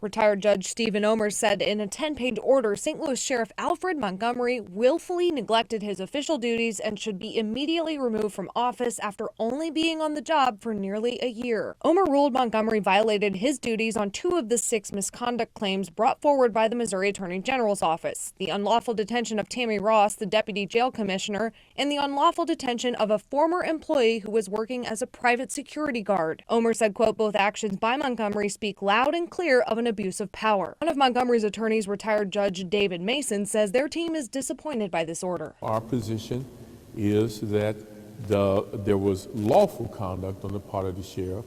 Retired Judge Stephen Omer said in a 10-page order, St. Louis Sheriff Alfred Montgomery willfully neglected his official duties and should be immediately removed from office after only being on the job for nearly a year. Omer ruled Montgomery violated his duties on 2 of the 6 misconduct claims brought forward by the Missouri Attorney General's office: the unlawful detention of Tammy Ross, the deputy jail commissioner, and the unlawful detention of a former employee who was working as a private security guard. Omer said, quote, both actions by Montgomery speak loud and clear of an abuse of power. One of Montgomery's attorneys, retired Judge David Mason, says their team is disappointed by this order. Our position is that there was lawful conduct on the part of the sheriff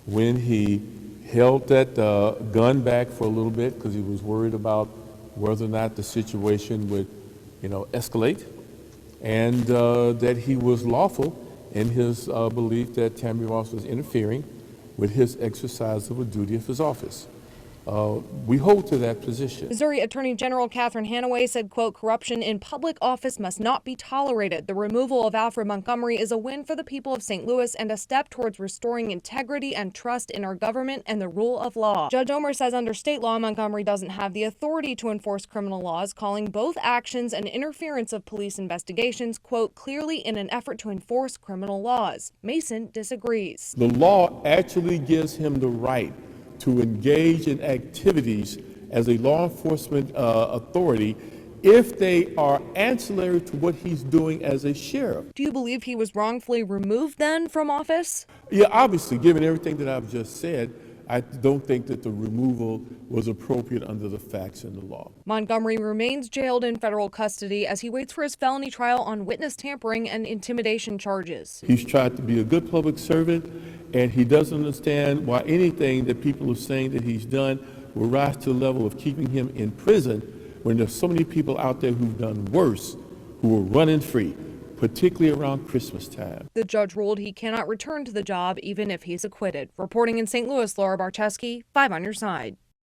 when he held that gun back for a little bit because he was worried about whether or not the situation would, escalate, and that he was lawful in his belief that Tammy Ross was interfering with his exercise of a duty of his office. We hold to that position. Missouri Attorney General Catherine Hanaway said, quote, corruption in public office must not be tolerated. The removal of Alfred Montgomery is a win for the people of St. Louis and a step towards restoring integrity and trust in our government and the rule of law. Judge Omer says under state law, Montgomery doesn't have the authority to enforce criminal laws, calling both actions an interference of police investigations, quote, clearly in an effort to enforce criminal laws. Mason disagrees. The law actually gives him the right to engage in activities as a law enforcement authority if they are ancillary to what he's doing as a sheriff. Do you believe he was wrongfully removed then from office? Yeah, obviously, given everything that I've just said, I don't think that the removal was appropriate under the facts and the law. Montgomery remains jailed in federal custody as he waits for his felony trial on witness tampering and intimidation charges. He's tried to be a good public servant, and he doesn't understand why anything that people are saying that he's done will rise to the level of keeping him in prison when there's so many people out there who've done worse, who are running free, particularly around Christmas time. The judge ruled he cannot return to the job even if he's acquitted. Reporting in St. Louis, Laura Barczewski, 5 on your side.